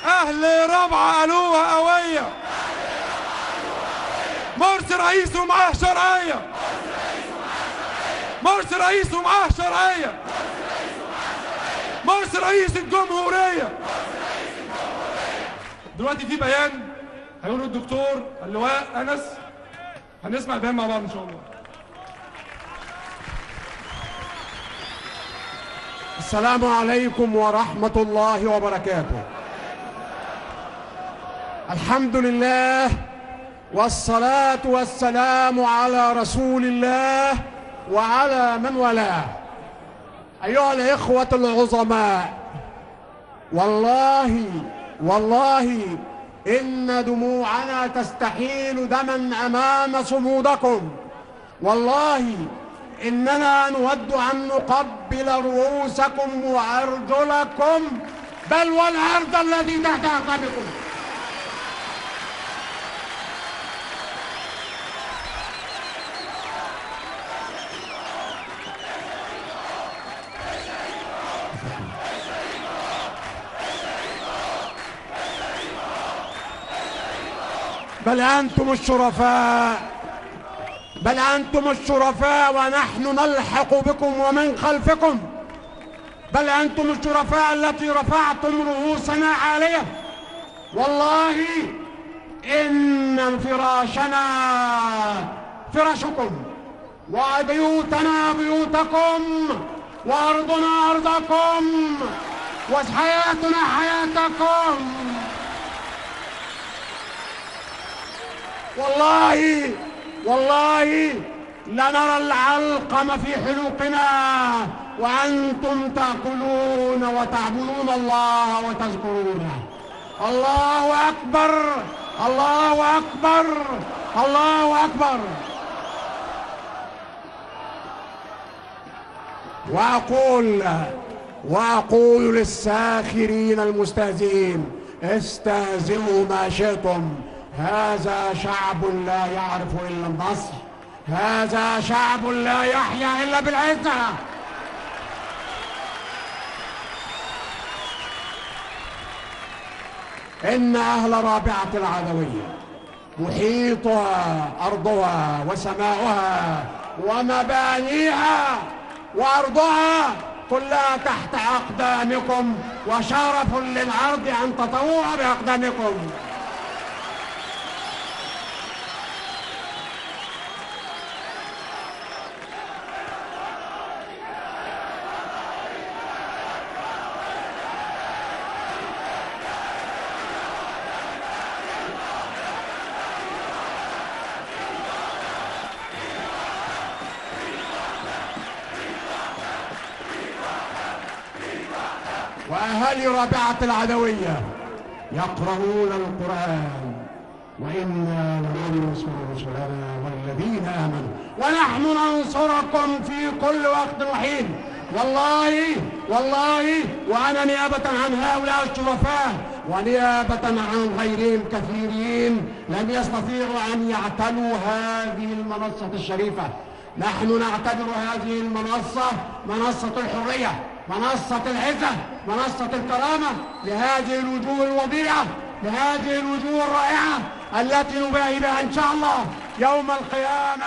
أهل رابعة قالوها قوية. مرسي رئيس ومعاه شرعية. مرسي رئيس ومعاه شرعية. مرسي رئيس الجمهورية. دلوقتي في بيان هيقوله الدكتور اللواء أنس، هنسمع البيان مع بعض إن شاء الله. السلام عليكم ورحمة الله وبركاته. الحمد لله والصلاة والسلام على رسول الله وعلى من والاه. أيها الإخوة العظماء، والله إن دموعنا تستحيل دما أمام صمودكم. والله إننا نود أن نقبل رؤوسكم وأرجلكم، بل والأرض التي تحت أقدامكم. بل أنتم الشرفاء ونحن نلحق بكم ومن خلفكم. بل أنتم الشرفاء التي رفعتم رؤوسنا عالية. والله إن فراشنا فراشكم، وبيوتنا بيوتكم، وأرضنا أرضكم، وحياتنا حياتكم. والله لنرى العلقم في حلوقنا وأنتم تأكلون وتعبدون الله وتذكرونه. الله أكبر، الله أكبر، الله أكبر. وأقول للساخرين المستهزئين: استهزئوا ما شئتم، هذا شعب لا يعرف إلا النصر، هذا شعب لا يحيا إلا بالعزة. إن أهل رابعة العدوية محيطها أرضها وسماؤها ومبانيها وأرضها كلها تحت أقدامكم، وشرف للأرض أن تطوع بأقدامكم. وأهالي رابعة العدوية يقرؤون القرآن: وإنا لننصر رسلنا والذين آمنوا ونحن ننصركم في كل وقت وحين. والله وأنا نيابة عن هؤلاء الشرفاء ونيابة عن غيرهم كثيرين لم يستطيعوا أن يعتلوا هذه المنصة الشريفة. نحن نعتبر هذه المنصة منصة الحرية، منصة العزة، منصة الكرامة، لهذه الوجوه الوضيعة، لهذه الوجوه الرائعة التي نباهي بها إن شاء الله يوم القيامة.